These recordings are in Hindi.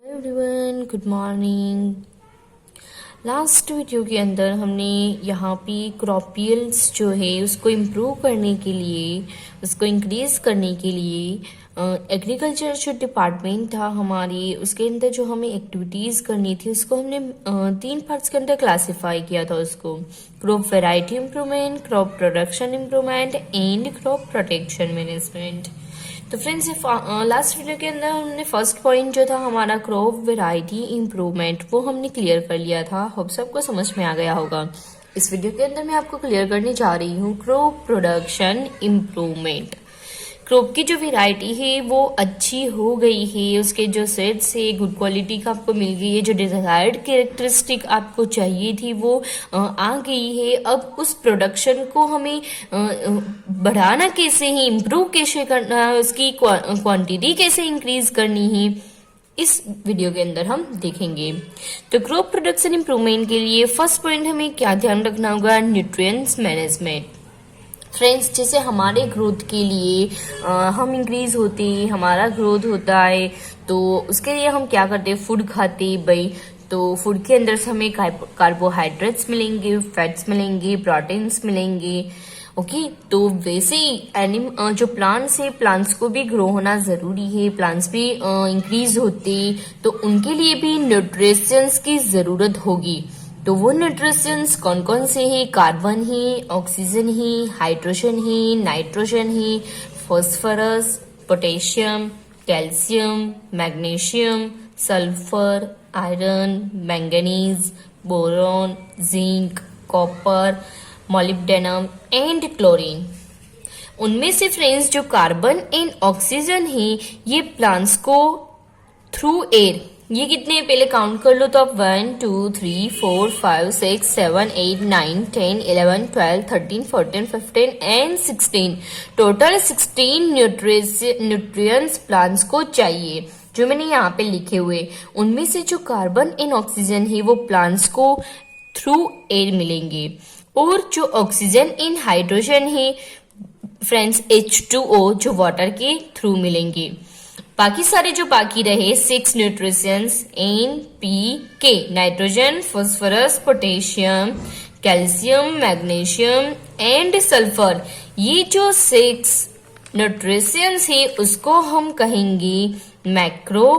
Everyone, good morning. Last video के अंदर हमने यहाँ पे क्रॉप यील्ड्स जो है उसको इम्प्रूव करने के लिए, उसको इंक्रीज करने के लिए एग्रीकल्चर जो डिपार्टमेंट था हमारी, उसके अंदर जो हमें एक्टिविटीज़ करनी थी उसको हमने 3 पार्ट्स के अंदर क्लासिफाई किया था। उसको crop variety improvement, crop production improvement and crop protection management. तो फ्रेंड्स, लास्ट वीडियो के अंदर हमने फर्स्ट पॉइंट जो था हमारा क्रॉप वेराइटी इम्प्रूवमेंट, वो हमने क्लियर कर लिया था। होप सबको समझ में आ गया होगा। इस वीडियो के अंदर मैं आपको क्लियर करने जा रही हूँ क्रॉप प्रोडक्शन इम्प्रूवमेंट। क्रॉप की जो वैरायटी है वो अच्छी हो गई है, उसके जो सेट्स है गुड क्वालिटी का आपको मिल गई है, जो डिजायर्ड कैरेक्टरिस्टिक आपको चाहिए थी वो आ गई है। अब उस प्रोडक्शन को हमें बढ़ाना कैसे है, इम्प्रूव कैसे करना है, उसकी क्वांटिटी कैसे इंक्रीज करनी है, इस वीडियो के अंदर हम देखेंगे। तो क्रॉप प्रोडक्शन इम्प्रूवमेंट के लिए फर्स्ट पॉइंट हमें क्या ध्यान रखना होगा, न्यूट्रिएंट्स मैनेजमेंट। फ्रेंड्स, जैसे हमारे ग्रोथ के लिए हम इंक्रीज होते हैं, हमारा ग्रोथ होता है, तो उसके लिए हम क्या करते हैं, फूड खाते हैं भाई। तो फूड के अंदर से हमें कार्बोहाइड्रेट्स मिलेंगे, फैट्स मिलेंगे, प्रोटीन्स मिलेंगे। ओके, तो वैसे ही जो प्लांट्स है, प्लांट्स को भी ग्रो होना जरूरी है, प्लांट्स भी इंक्रीज होते, तो उनके लिए भी न्यूट्रिशंस की जरूरत होगी। तो वो न्यूट्रिशंस कौन कौन से हैं, कार्बन है, ऑक्सीजन है, हाइड्रोजन है, नाइट्रोजन है, phosphorus, potassium, calcium, magnesium, sulphur, iron, manganese, boron, zinc, copper, molybdenum and chlorine. उनमें से फ्रेंड्स जो कार्बन एंड ऑक्सीजन है, ये प्लांट्स को थ्रू एयर, ये कितने पहले काउंट कर लो तो आप 1 2 3 4 5 6 7 8 9 10 11 12 13 14 15 एंड 16, टोटल 16 न्यूट्रिएंट्स प्लांट्स को चाहिए, जो मैंने यहाँ पे लिखे हुए। उनमें से जो कार्बन एंड ऑक्सीजन है वो प्लांट्स को थ्रू एयर मिलेंगे, और जो ऑक्सीजन एंड हाइड्रोजन है फ्रेंड्स H2O, जो वाटर के थ्रू मिलेंगे। बाकी सारे जो बाकी रहे 6 nutritions NPK, nitrogen, phosphorus, potassium, calcium, magnesium and sulphur, ये जो 6 न्यूट्रिशंस है उसको हम कहेंगे macro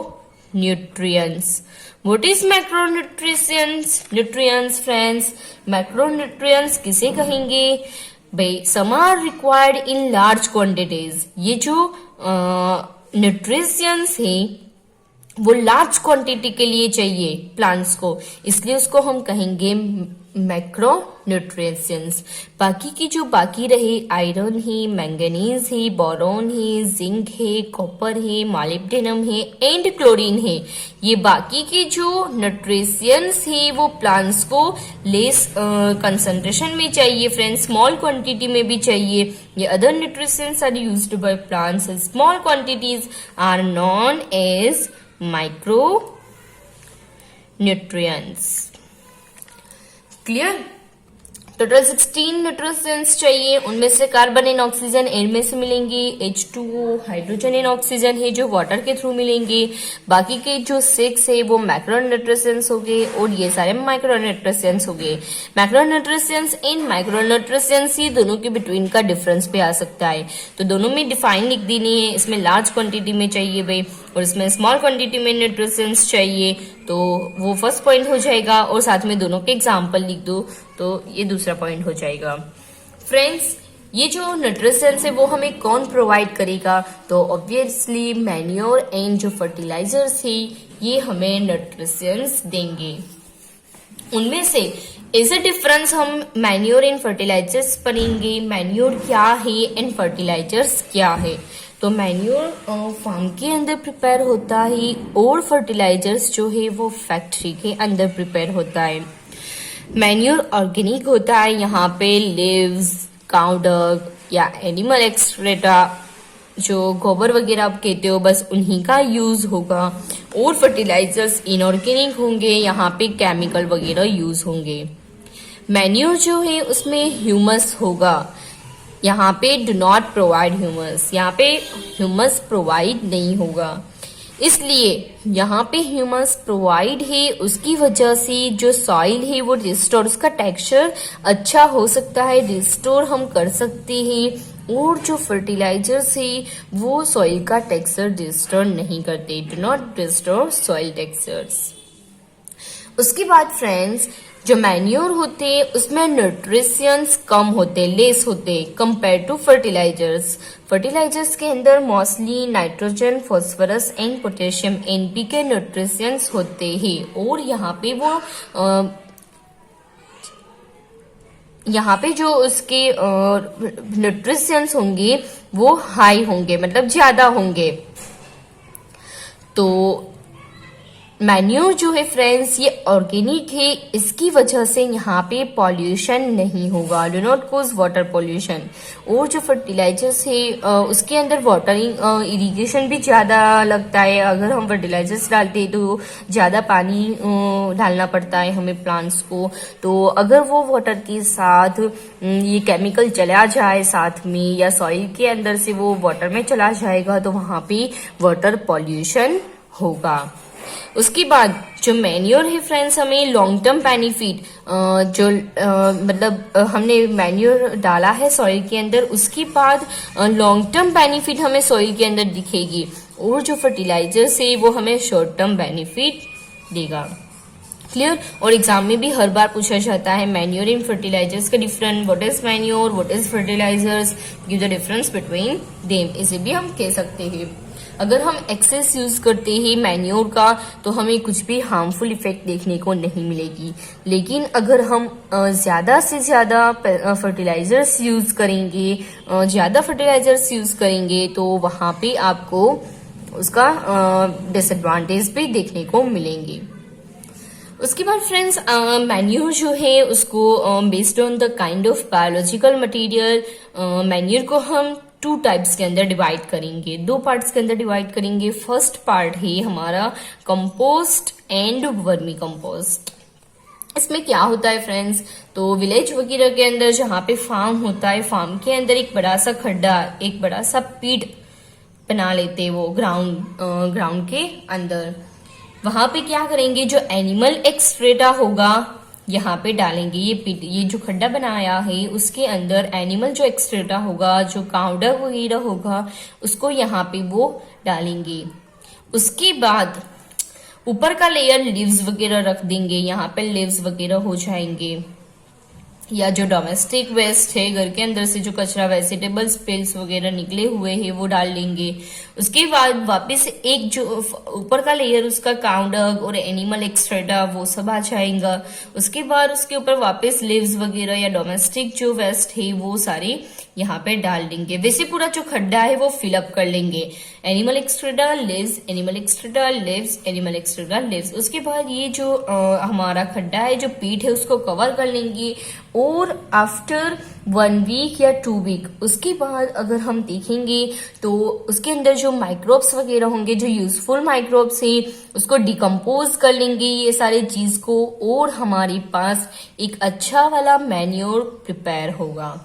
nutrients. What is macronutrients friends? Macronutrients किसे कहेंगे भाई? Some are required in large quantities. ये जो न्यूट्रिशंस है वो लार्ज क्वांटिटी के लिए चाहिए प्लांट्स को, इसलिए उसको हम कहेंगे मैक्रो न्यूट्रिशंस। बाकी की जो बाकी रहे आयरन है, मैंगनीज है, बोरॉन है, जिंक है, कॉपर है, मोलिब्डेनम है एंड क्लोरीन है, ये बाकी के जो न्यूट्रिशंस है वो प्लांट्स को लेस कंसंट्रेशन में चाहिए फ्रेंड्स, स्मॉल क्वांटिटी में भी चाहिए। ये other nutritions are used by plants in small quantities are known as micronutrients. Clear? Total 16 nutritions चाहिए, उनमें से कार्बन एंड ऑक्सीजन एयर में से मिलेंगे, H2O हाइड्रोजन एंड ऑक्सीजन है जो वाटर के थ्रू मिलेंगे। बाकी के जो 6 है वो मैक्रो न्यूट्रिशंस हो गए, और ये सारे माइक्रो न्यूट्रिशंस हो गए। Macro nutritions and micro nutritions, ये दोनों के बिटवीन का डिफरेंस भी आ सकता है, तो दोनों में डिफाइन लिख देनी है। इसमें लार्ज क्वांटिटी में चाहिए भाई, और इसमें स्मॉल क्वांटिटी में न्यूट्रिशंस चाहिए, तो वो फर्स्ट पॉइंट हो जाएगा, और साथ में दोनों के एग्जाम्पल लिख दो तो ये दूसरा पॉइंट हो जाएगा। फ्रेंड्स, ये जो न्यूट्रिशंस है वो हमें कौन प्रोवाइड करेगा? तो ऑब्वियसली मैन्योर एंड जो फर्टिलाइजर्स है ये हमें न्यूट्रिशंस देंगे। उनमें से एज अ डिफरेंस हम मैन्योर एंड फर्टिलाइजर्स पढ़ेंगे। मैन्योर क्या है एंड फर्टिलाइजर्स क्या है? तो मैन्योर फार्म के अंदर प्रिपेयर होता है, और फर्टिलाइजर्स जो है वो फैक्ट्री के अंदर प्रिपेयर होता है। मैन्योर ऑर्गेनिक होता है, यहाँ पे लीव्स, काउ डंग या एनिमल एक्सक्रेटा, जो गोबर वगैरह आप कहते हो, बस उन्हीं का यूज होगा। और फर्टिलाइजर्स इनऑर्गेनिक होंगे, यहाँ पे केमिकल वगैरह यूज होंगे। मैन्योर जो है उसमें ह्यूमस होगा, यहाँ पे डू नॉट प्रोवाइड ह्यूमस, यहाँ पे ह्यूमस प्रोवाइड नहीं होगा। इसलिए यहाँ पे ह्यूमस प्रोवाइड है, उसकी वजह से जो सॉइल है वो रिस्टोर, उसका टेक्सचर अच्छा हो सकता है, रिस्टोर हम कर सकते हैं। और जो फर्टिलाइजर्स है वो सॉइल का टेक्सचर रिस्टोर नहीं करते, do not restore soil textures. उसके बाद फ्रेंड्स, जो मैन्योर होते हैं उसमें न्यूट्रिशंस कम होते, लेस होते कंपेयर टू फर्टिलाइजर्स। फर्टिलाइजर्स के अंदर mostly nitrogen, phosphorus and potassium, NPK nutritions होते हैं। और यहाँ पे जो उसके न्यूट्रिशंस होंगे वो हाई होंगे, मतलब ज्यादा होंगे। तो मैन्योर जो है फ्रेंड्स ये ऑर्गेनिक है, इसकी वजह से यहाँ पे पॉल्यूशन नहीं होगा, do not cause water pollution. और जो फर्टिलाइजर्स है उसके अंदर वाटरिंग इरिगेशन भी ज्यादा लगता है। अगर हम फर्टिलाइजर्स डालते हैं तो ज्यादा पानी डालना पड़ता है हमें प्लांट्स को। तो अगर वो वाटर के साथ ये केमिकल चला जाए साथ में, या सॉइल के अंदर से वो वाटर में चला जाएगा, तो वहां पे वाटर पॉल्यूशन होगा। उसके बाद जो मैन्योर है फ्रेंड्स, हमें लॉन्ग टर्म बेनिफिट, मतलब हमने मैन्योर डाला है सॉइल के अंदर, उसके बाद लॉन्ग टर्म बेनिफिट हमें सॉइल के अंदर दिखेगी। और जो फर्टिलाइजर्स है वो हमें शॉर्ट टर्म बेनिफिट देगा। क्लियर? और एग्जाम में भी हर बार पूछा जाता है मैन्योर एंड फर्टिलाइजर्स का difference, what is manure, what is fertilisers, give the difference between them, इसे भी हम कह सकते हैं। अगर हम एक्सेस यूज करते हैं मैन्योर का तो हमें कुछ भी हार्मफुल इफेक्ट देखने को नहीं मिलेगी। लेकिन अगर हम ज्यादा से ज्यादा फर्टिलाइजर्स यूज करेंगे, तो वहां पे आपको उसका डिसएडवांटेज भी देखने को मिलेंगे। उसके बाद फ्रेंड्स, मैन्योर जो है उसको based on the kind of biological material, manure को हम 2 टाइप्स के अंदर डिवाइड करेंगे, 2 पार्ट्स के अंदर डिवाइड करेंगे। फर्स्ट पार्ट है हमारा कंपोस्ट एंड वर्मी कंपोस्ट। इसमें क्या होता है फ्रेंड्स, तो विलेज वगैरह के अंदर जहाँ पे फार्म होता है, फार्म के अंदर एक बड़ा सा खड्डा, एक बड़ा सा पिट बना लेते हैं वो ग्राउंड के अंदर। वहां पे क्या करेंगे, जो एनिमल एक्सक्रेटा होगा यहाँ पे डालेंगे। ये जो खड्डा बनाया है उसके अंदर एनिमल जो एक्सक्रेटा होगा, जो काउडर वगैरह होगा, उसको यहाँ पे वो डालेंगे। उसके बाद ऊपर का लेयर लीव्स वगैरह रख देंगे, यहाँ पे लीव्स वगैरह हो जाएंगे। या जो डोमेस्टिक वेस्ट है, घर के अंदर से जो कचरा, वेजिटेबल्स पिल्स वगैरह निकले हुए हैं वो डाल लेंगे। उसके बाद वापस एक जो ऊपर का लेयर उसका काउडंग और एनिमल एक्सक्रेटा वो सब आ जाएगा। उसके बाद उसके ऊपर वापस लीव्स वगैरह या डोमेस्टिक जो वेस्ट है वो सारे यहाँ पे डाल देंगे। वैसे पूरा जो खड्डा है वो फिलअप कर लेंगे, animal excreta leaves, animal excreta leaves, animal excreta leaves. उसके बाद ये जो हमारा खड्डा है, जो पीठ है, उसको कवर कर लेंगे। और आफ्टर 1 वीक या 2 वीक उसके बाद अगर हम देखेंगे तो उसके अंदर जो माइक्रोब्स वगैरह होंगे, जो यूजफुल माइक्रोब्स है, उसको डिकम्पोज कर लेंगे ये सारे चीज को, और हमारे पास एक अच्छा वाला मैन्योर प्रिपेयर होगा।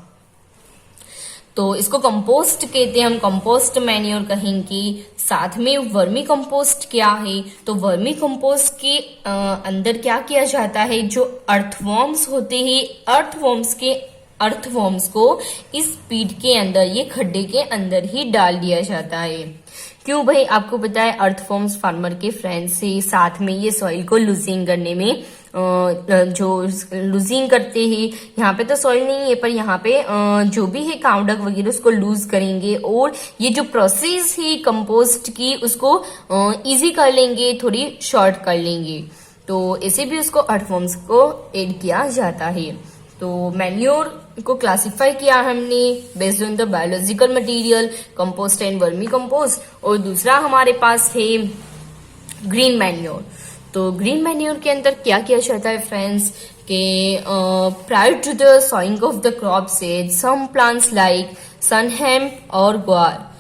तो इसको कंपोस्ट कहते हैं, हम कंपोस्ट मैन्योर कहेंगे। साथ में वर्मी कंपोस्ट क्या है, तो वर्मी कंपोस्ट के अंदर क्या किया जाता है, जो अर्थवॉर्म्स होते हैं, अर्थवॉर्म्स को इस पीट के अंदर, ये खड्डे के अंदर ही डाल दिया जाता है। क्यों भाई, आपको पता है अर्थवॉर्म्स फार्मर के फ्रेंड्स से साथ में ये सॉइल को लूजिंग करने में जो लूजिंग करते हैं। यहाँ पे तो सॉइल नहीं है, पर यहाँ पे जो भी है काउडंग वगैरह उसको लूज करेंगे, और ये जो प्रोसेस है कंपोस्ट की उसको इजी कर लेंगे, थोड़ी शॉर्ट कर लेंगे। तो ऐसे भी उसको अर्थवॉर्म्स को ऐड किया जाता है। तो मैन्योर को क्लासिफाई किया हमने based on the biological material, compost and vermicompost. और दूसरा हमारे पास है ग्रीन मैन्योर। तो ग्रीन मैन्योर के अंदर क्या किया जाता है फ्रेंड्स, कि prior to the sowing of the crop seed, some plants like sunhemp और guar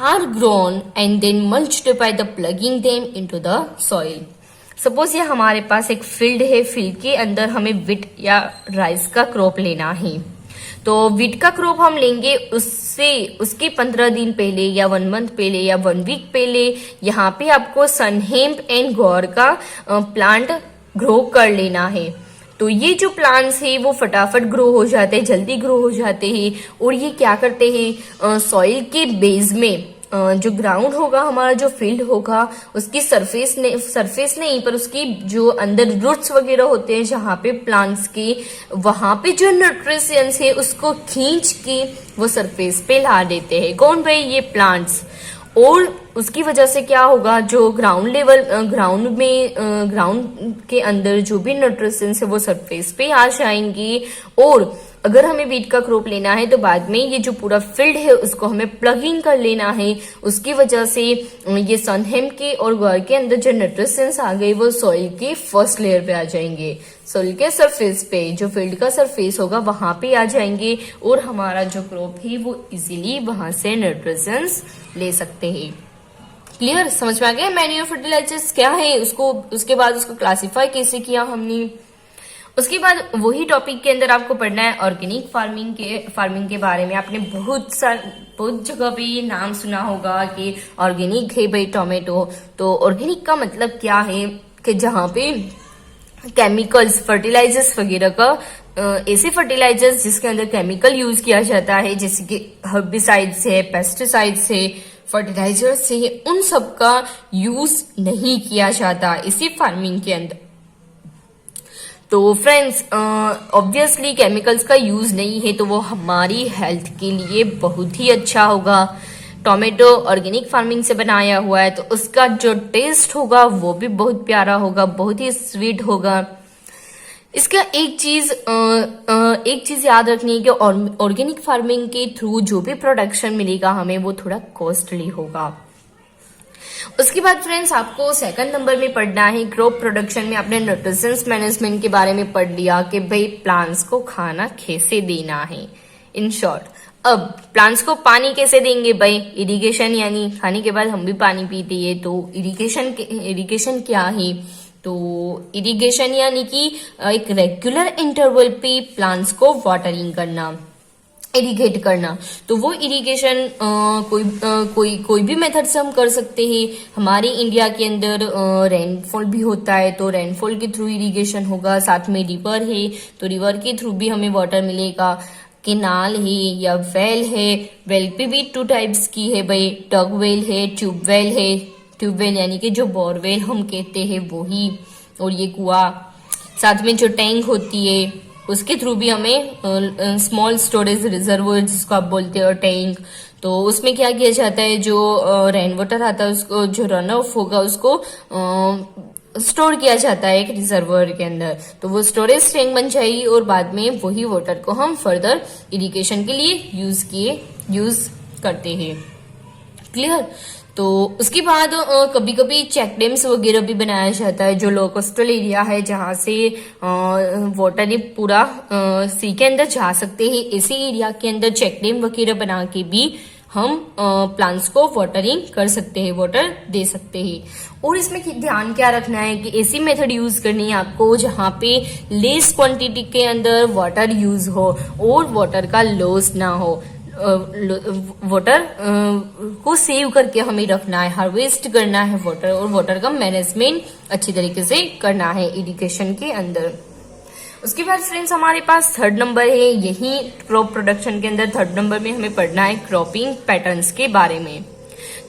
are grown and then mulched by the plugging them into the soil. Suppose ये हमारे पास एक फील्ड है, फील्ड के अंदर हमें विट या राइस का क्रॉप लेना है। तो वीट का क्रॉप हम लेंगे उसके 15 दिन पहले या 1 मंथ पहले या 1 वीक पहले यहाँ पे आपको सनहेम्प एंड ग्वार का प्लांट ग्रो कर लेना है। तो ये जो प्लांट्स है वो फटाफट ग्रो हो जाते हैं, जल्दी ग्रो हो जाते हैं और ये क्या करते हैं, सॉइल के बेस में जो ग्राउंड होगा, हमारा जो फील्ड होगा, उसकी सरफेस नहीं पर उसकी जो अंदर रूट्स वगैरह होते हैं जहाँ पे प्लांट्स के, वहां पे जो न्यूट्रिशंस है उसको खींच के वो सरफेस पे ला देते हैं। कौन भाई? ये प्लांट्स। और उसकी वजह से क्या होगा, जो ग्राउंड के अंदर जो भी न्यूट्रिशंस है वो सरफेस पे आ जाएंगी। और अगर हमें वीट का क्रॉप लेना है तो बाद में ये जो पूरा फील्ड है उसको हमें प्लगिंग कर लेना है। उसकी वजह से ये सनहेम्प के और ग्वार के अंदर जो न्यूट्रिशंस आ गए वो सॉइल के फर्स्ट लेयर पे आ जाएंगे, सॉइल के सरफेस पे, जो फील्ड का सरफेस होगा वहां पे आ जाएंगे और हमारा जो क्रॉप है वो इजीली वहां से न्यूट्रिशंस ले सकते हैं। क्लियर? समझ में आ गया मैन्यूर फर्टिलाइजर्स क्या है, उसके बाद उसको क्लासिफाई कैसे किया हमने। उसके बाद वही टॉपिक के अंदर आपको पढ़ना है ऑर्गेनिक फार्मिंग के बारे में। आपने बहुत जगह पे ये नाम सुना होगा कि ऑर्गेनिक है भाई टोमेटो। तो ऑर्गेनिक का मतलब क्या है कि जहाँ पे केमिकल्स, फर्टिलाइजर्स वगैरह का, ऐसे फर्टिलाइजर्स जिसके अंदर केमिकल यूज किया जाता है, जैसे कि हर्बिसाइड्स है, पेस्टिसाइड्स है, फर्टिलाइजर्स है, उन सब का यूज नहीं किया जाता इसी फार्मिंग के अंदर। तो फ्रेंड्स, ऑब्वियसली केमिकल्स का यूज नहीं है तो वो हमारी हेल्थ के लिए बहुत ही अच्छा होगा। टोमेटो ऑर्गेनिक फार्मिंग से बनाया हुआ है तो उसका जो टेस्ट होगा वो भी बहुत प्यारा होगा, बहुत ही स्वीट होगा। इसका एक चीज याद रखनी है कि ऑर्गेनिक फार्मिंग के थ्रू जो भी प्रोडक्शन मिलेगा हमें वो थोड़ा कॉस्टली होगा। उसके बाद फ्रेंड्स, आपको सेकंड नंबर में पढ़ना है क्रॉप प्रोडक्शन में। आपने न्यूट्रिशंस मैनेजमेंट के बारे में पढ़ लिया कि भाई प्लांट्स को खाना कैसे देना है। इन शॉर्ट, अब प्लांट्स को पानी कैसे देंगे भाई? इरिगेशन, यानी खाने के बाद हम भी पानी पीते हैं। तो इरिगेशन क्या है? तो इरिगेशन यानी कि एक रेगुलर इंटरवल पे प्लांट्स को वाटरिंग करना, इरिगेट करना। तो वो इरिगेशन कोई भी मेथड से हम कर सकते हैं। हमारे इंडिया के अंदर रेनफॉल भी होता है तो रेनफॉल के थ्रू इरिगेशन होगा। साथ में रिवर है तो रिवर के थ्रू भी हमें वाटर मिलेगा। केनाल है या वेल है, वेल पे भी 2 टाइप्स की है भाई, टग वेल है, ट्यूबवेल है। ट्यूबवेल यानी कि जो बोरवेल हम कहते हैं वो ही, और ये कुआं। साथ में जो टैंक होती है उसके थ्रू भी हमें स्मॉल स्टोरेज रिजर्वोयर जिसको आप बोलते हो टैंक, तो उसमें क्या किया जाता है, जो रेन वाटर आता है उसको, जो रन ऑफ होगा उसको स्टोर किया जाता है एक रिजर्वर के अंदर। तो वो स्टोरेज टैंक बन जाएगी और बाद में वही वाटर को हम फर्दर इरिगेशन के लिए यूज करते हैं। क्लियर? तो उसके बाद कभी कभी चेक डैम्स वगैरह भी बनाया जाता है, जो लो कोस्टल एरिया है जहां से वाटर पूरा सी के अंदर जा सकते हैं। इसी एरिया के अंदर चेक डैम वगैरह बना के भी हम प्लांट्स को वाटरिंग कर सकते हैं, वाटर दे सकते हैं। और इसमें ध्यान क्या रखना है कि ऐसी मेथड यूज करनी है आपको जहां पे लेस क्वांटिटी के अंदर वाटर यूज हो और वाटर का लॉस ना हो। वाटर को सेव करके हमें रखना है, हार्वेस्ट करना है वाटर, और वाटर का मैनेजमेंट अच्छी तरीके से करना है इरिगेशन के अंदर। उसके बाद फ्रेंड्स, हमारे पास थर्ड नंबर है, यही क्रॉप प्रोडक्शन के अंदर थर्ड नंबर में हमें पढ़ना है क्रॉपिंग पैटर्न्स के बारे में।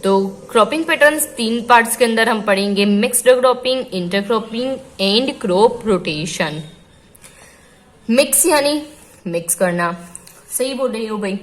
तो क्रॉपिंग पैटर्न्स 3 पार्ट्स के अंदर हम पढ़ेंगे, mixed cropping, intercropping and crop rotation. Mix यानी मिक्स करना, सही बोल रही हो भाई।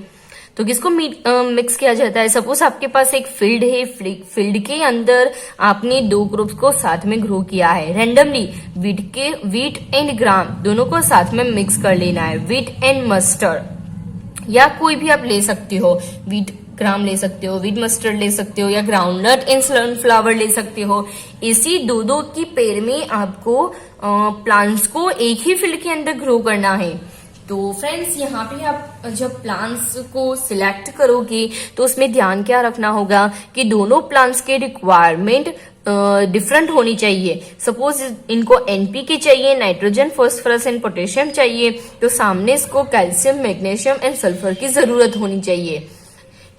तो किसको मिक्स किया जाता है? सपोज आपके पास एक फील्ड है, फील्ड के अंदर आपने 2 क्रॉप्स को साथ में ग्रो किया है रेंडमली। वीट एंड ग्राम दोनों को साथ में मिक्स कर लेना है। वीट एंड मस्टर्ड या कोई भी आप ले सकते हो, वीट ग्राम ले सकते हो, वीट मस्टर्ड ले सकते हो, या ग्राउंडनट एंड सनफ्लावर ले सकते हो। इसी 2-2 की पेयर में आपको प्लांट्स को एक ही फील्ड के अंदर ग्रो करना है। तो फ्रेंड्स, यहाँ पे आप जब प्लांट्स को सिलेक्ट करोगे तो उसमें ध्यान क्या रखना होगा कि दोनों प्लांट्स के रिक्वायरमेंट डिफरेंट होनी चाहिए। सपोज इनको एनपीके चाहिए, नाइट्रोजन, फास्फोरस एंड पोटेशियम चाहिए, तो सामने इसको कैल्शियम, मैग्नीशियम एंड सल्फर की जरूरत होनी चाहिए।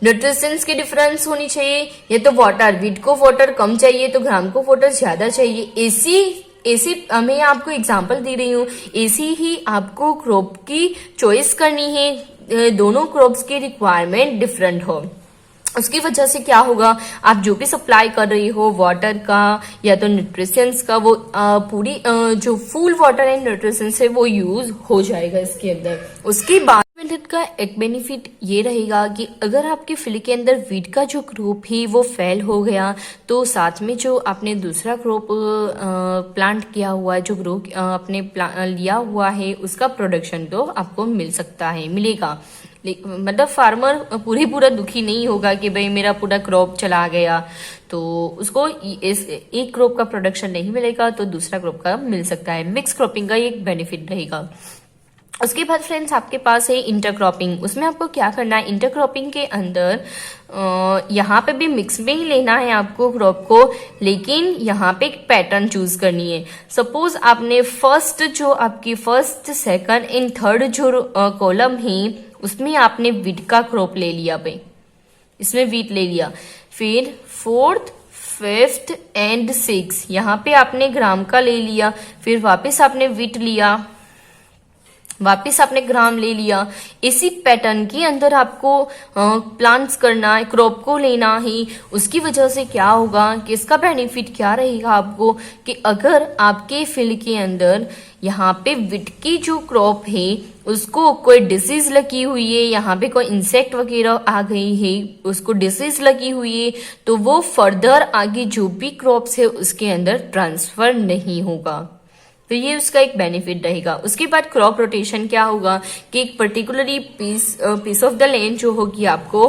न्यूट्रिशंस की डिफरेंस होनी चाहिए। ये तो वाटर, वीट को वाटर कम चाहिए तो ग्राम को वाटर ज्यादा चाहिए। ऐसी मैं आपको एग्जांपल दे रही हूँ, ऐसी ही आपको क्रॉप की चॉइस करनी है। दोनों क्रॉप्स की रिक्वायरमेंट डिफरेंट हो, उसकी वजह से क्या होगा, आप जो भी सप्लाई कर रही हो वाटर का या तो न्यूट्रिशंस का, वो पूरी जो फुल वाटर एंड न्यूट्रिशंस है वो यूज हो जाएगा इसके अंदर। उसके बाद मेथड का एक बेनिफिट ये रहेगा कि अगर आपके फील्ड के अंदर वीट का जो क्रॉप है वो फेल हो गया, तो साथ में जो आपने दूसरा क्रॉप प्लांट किया हुआ है, जो ग्रो आपने लिया हुआ है, उसका प्रोडक्शन तो आपको मिल सकता है, मिलेगा। मतलब फार्मर पूरा दुखी नहीं होगा कि भाई मेरा पूरा क्रॉप चला गया, तो उसको एक क्रॉप का प्रोडक्शन नहीं मिलेगा तो दूसरा क्रॉप का मिल सकता है। मिक्स क्रॉपिंग का ये एक बेनिफिट रहेगा। उसके बाद फ्रेंड्स आपके पास है इंटरक्रॉपिंग। उसमें आपको क्या करना है, इंटरक्रॉपिंग के अंदर यहाँ पे भी मिक्स में ही लेना है आपको क्रॉप को, लेकिन यहाँ पे एक पैटर्न चूज करनी है। सपोज आपने आपकी फर्स्ट, सेकंड एंड थर्ड जो कॉलम है उसमें आपने वीट का क्रॉप ले लिया भाई, इसमें वीट ले लिया। फिर फोर्थ, फिफ्थ एंड सिक्स यहाँ पे आपने ग्राम का ले लिया। फिर वापस आपने वीट लिया, वापस आपने ग्राम ले लिया। इसी पैटर्न के अंदर आपको प्लांट्स करना है, क्रॉप को लेना है। उसकी वजह से क्या होगा कि इसका बेनिफिट क्या रहेगा आपको, कि अगर आपके फील्ड के अंदर यहाँ पे वीट की जो क्रॉप है उसको कोई डिसीज लगी हुई है, यहाँ पे कोई इंसेक्ट वगैरह आ गई है, उसको डिसीज लगी हुई है, तो वो फर्दर आगे जो भी क्रॉप्स है उसके अंदर ट्रांसफर नहीं होगा। तो ये उसका एक बेनिफिट रहेगा। उसके बाद क्रॉप रोटेशन क्या होगा कि एक particularly piece of the land जो होगी आपको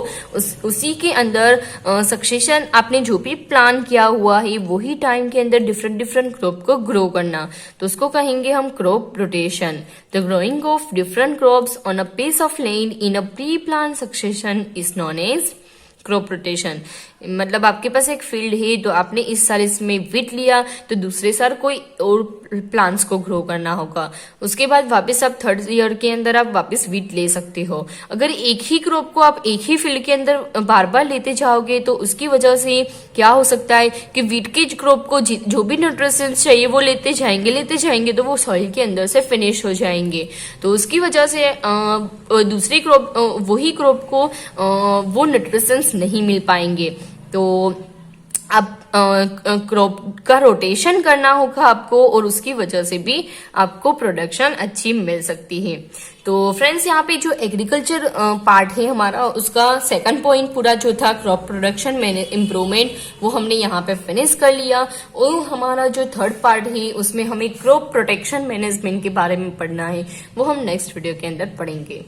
उसी के अंदर सक्सेशन आपने जो भी प्लान किया हुआ है वही टाइम के अंदर डिफरेंट क्रॉप को ग्रो करना, तो उसको कहेंगे हम crop rotation. The growing of different crops on a piece of land in a pre plan succession is known as crop rotation. मतलब आपके पास एक फील्ड है तो आपने इस साल इसमें वीट लिया तो दूसरे साल कोई और प्लांट्स को ग्रो करना होगा। उसके बाद वापस आप थर्ड ईयर के अंदर आप वापस वीट ले सकते हो। अगर एक ही क्रॉप को आप एक ही फील्ड के अंदर बार बार लेते जाओगे तो उसकी वजह से क्या हो सकता है कि वीट के क्रॉप को जो भी न्यूट्रिशंस चाहिए वो लेते जाएंगे तो वो सॉइल के अंदर से फिनिश हो जाएंगे। तो उसकी वजह से दूसरी क्रॉप वही क्रॉप को वो न्यूट्रिशंस नहीं मिल पाएंगे। तो अब क्रॉप का रोटेशन करना होगा आपको और उसकी वजह से भी आपको प्रोडक्शन अच्छी मिल सकती है। तो फ्रेंड्स यहाँ पे जो एग्रीकल्चर पार्ट है हमारा, उसका सेकंड पॉइंट पूरा जो था क्रॉप प्रोडक्शन में इम्प्रूवमेंट, वो हमने यहाँ पे फिनिश कर लिया। और हमारा जो थर्ड पार्ट है उसमें हमें क्रॉप प्रोटेक्शन मैनेजमेंट के बारे में पढ़ना है, वो हम नेक्स्ट वीडियो के अंदर पढ़ेंगे।